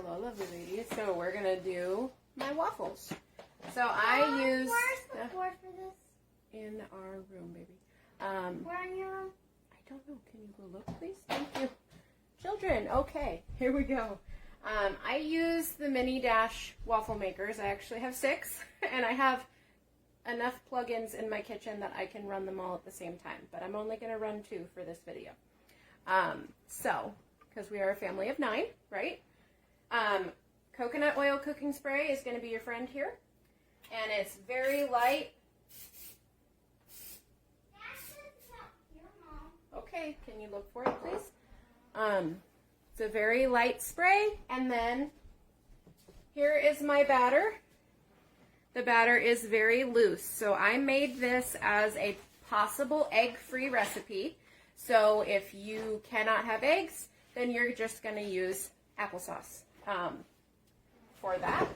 Hello, lovely lady. So we're gonna do my waffles. So I use. Where's the board for this? In our room, baby. Where in your room? I don't know. Can you go look, please? Thank you. Children. Okay, here we go. I use the Mini Dash waffle makers. I actually have 6, and I have enough plugins in my kitchen that I can run them all at the same time. But I'm only going to run 2 for this video. Because we are a family of 9, right? Coconut oil cooking spray is going to be your friend here. And it's very light. Okay, can you look for it, please? It's a very light spray. And then here is my batter. The batter is very loose. So I made this as a possible egg-free recipe. So if you cannot have eggs, then you're just going to use applesauce for that.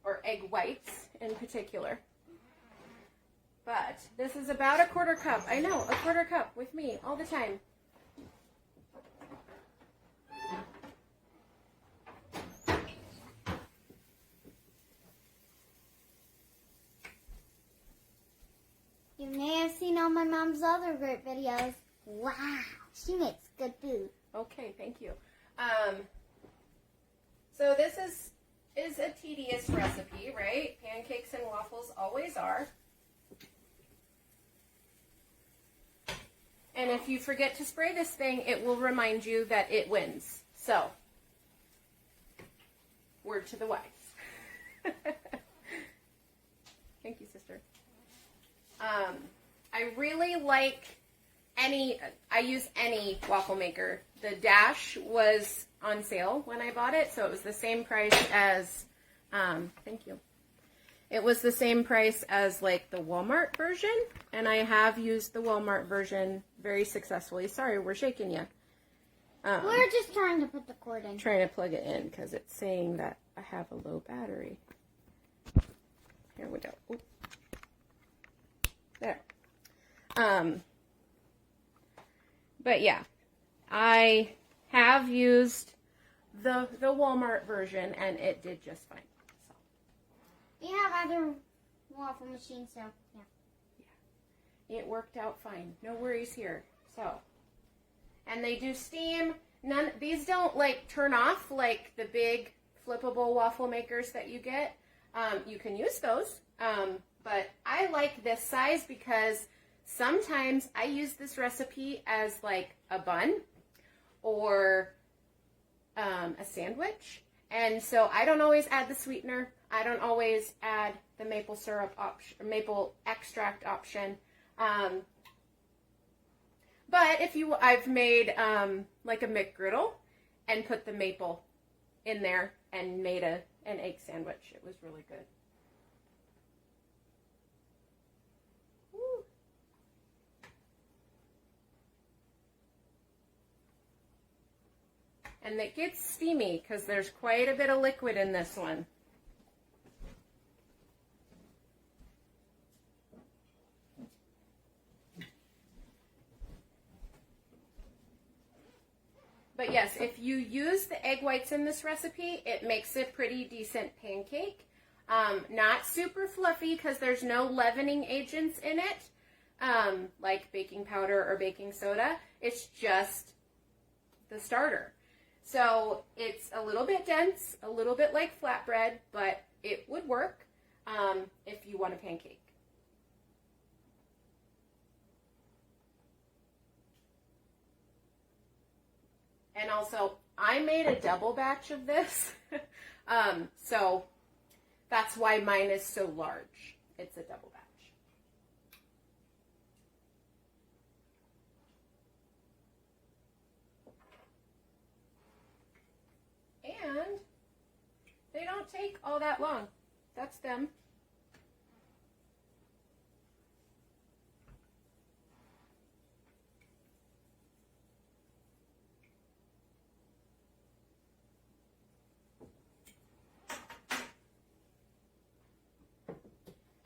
Or egg whites in particular. But this is about a 1/4 cup. I know, a 1/4 cup with me all the time. You may have seen all my mom's other great videos. Wow, she makes good food. Okay, thank you. So this is a tedious recipe, right? Pancakes and waffles always are. And if you forget to spray this thing, it will remind you that it wins. So, word to the wise. Thank you, sister. I really like I use any waffle maker. The Dash was on sale when I bought it, so it was the same price as, thank you. It was the same price as like the Walmart version, and I have used the Walmart version very successfully. Sorry, we're shaking you. We're just trying to put the cord in. Trying to plug it in because it's saying that I have a low battery. Here we go. Oop. There. But yeah, I have used the Walmart version, and it did just fine. So. We have other waffle machines, so yeah. Yeah, it worked out fine. No worries here. So, and they do steam. These don't like turn off like the big flippable waffle makers that you get. You can use those, but I like this size because sometimes I use this recipe as like a bun or a sandwich. And so I don't always add the sweetener. I don't always add the maple syrup option, maple extract option. But I've made like a McGriddle and put the maple in there and made an egg sandwich. It was really good. Woo. And it gets steamy because there's quite a bit of liquid in this one. But yes, if you use the egg whites in this recipe, it makes a pretty decent pancake. Not super fluffy because there's no leavening agents in it, like baking powder or baking soda. It's just the starter. So it's a little bit dense, a little bit like flatbread, but it would work if you want a pancake. And also, I made a double batch of this, so that's why mine is so large. It's a double batch. And they don't take all that long. That's them.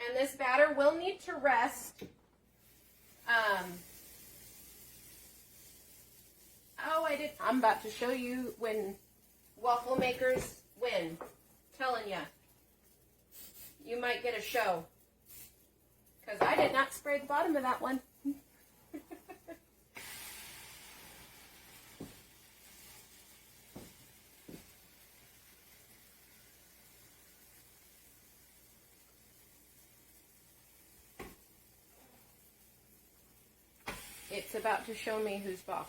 And this batter will need to rest. I'm about to show you when Waffle makers win. Telling ya. You might get a show. Because I did not spray the bottom of that one. It's about to show me who's boss.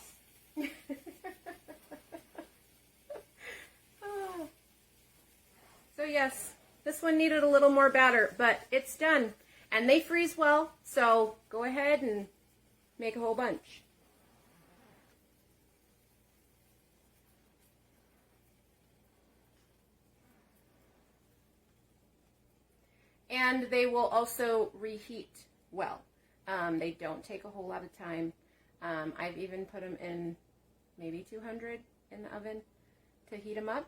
So yes, this one needed a little more batter, but it's done. And they freeze well, so go ahead and make a whole bunch. And they will also reheat well. They don't take a whole lot of time. I've even put them in maybe 200 in the oven to heat them up.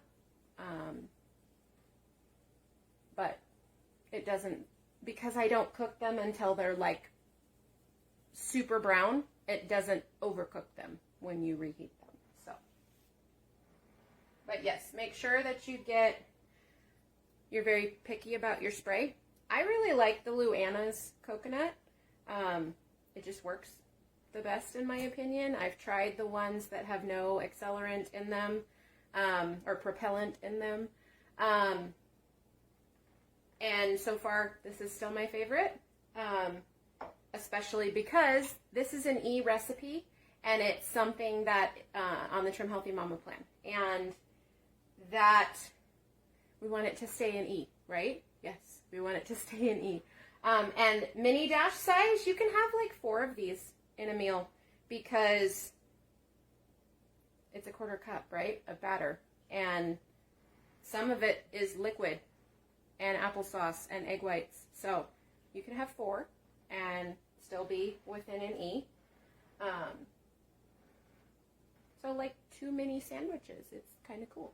But it doesn't, because I don't cook them until they're like super brown, it doesn't overcook them when you reheat them. So, but yes, make sure that you're very picky about your spray. I really like the Luana's coconut. It just works the best in my opinion. I've tried the ones that have no accelerant in them, or propellant in them. And so far, this is still my favorite, especially because this is an E recipe, and it's something that, on the Trim Healthy Mama plan, and that we want it to stay in E, right? Yes, we want it to stay in E. And mini dash size, you can have like 4 of these in a meal, because it's a 1/4 cup, right, of batter, and some of it is liquid, and applesauce and egg whites. So you can have 4 and still be within an E. So like 2 mini sandwiches. It's kind of cool.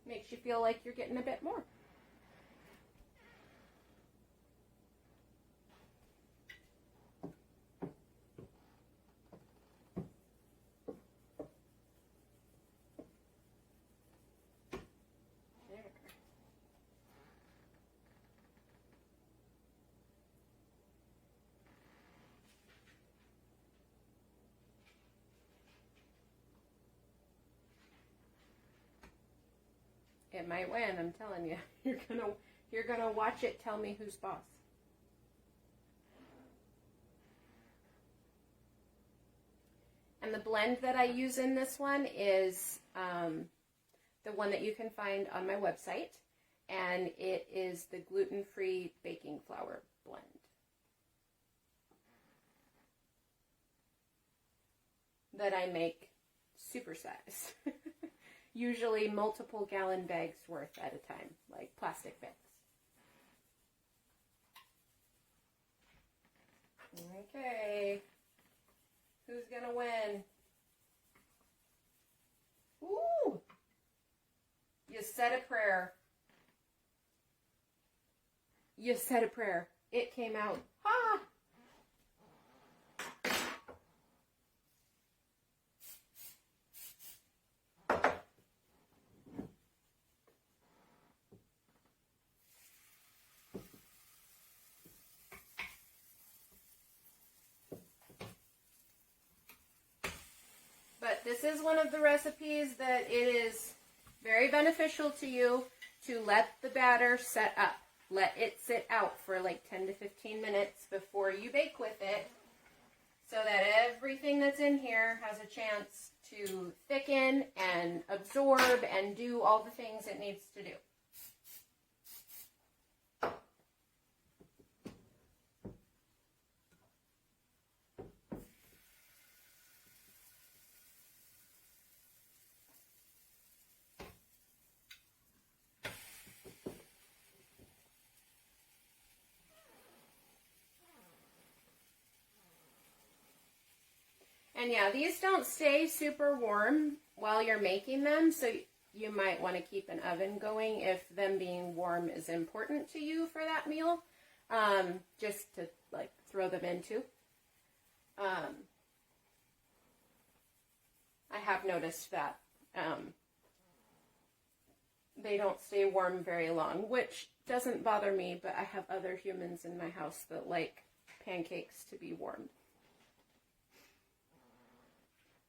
Makes you feel like you're getting a bit more. It might win, I'm telling you. You're gonna watch it tell me who's boss. And the blend that I use in this one is the one that you can find on my website, and it is the gluten-free baking flour blend. That I make super size. Usually multiple gallon bags worth at a time, like plastic bags. Okay, who's gonna win? Ooh, you said a prayer. You said a prayer. It came out. Ha! But this is one of the recipes that it is very beneficial to you to let the batter set up. Let it sit out for like 10 to 15 minutes before you bake with it, so that everything that's in here has a chance to thicken and absorb and do all the things it needs to do. And yeah, these don't stay super warm while you're making them, so you might want to keep an oven going if them being warm is important to you for that meal, just to like throw them into. I have noticed that they don't stay warm very long, which doesn't bother me, but I have other humans in my house that like pancakes to be warm.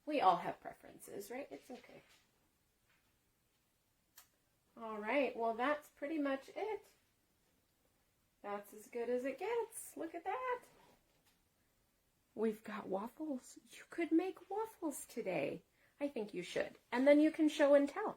We all have preferences, right? It's okay. All right, well, that's pretty much it. That's as good as it gets. Look at that. We've got waffles. You could make waffles today. I think you should. And then you can show and tell.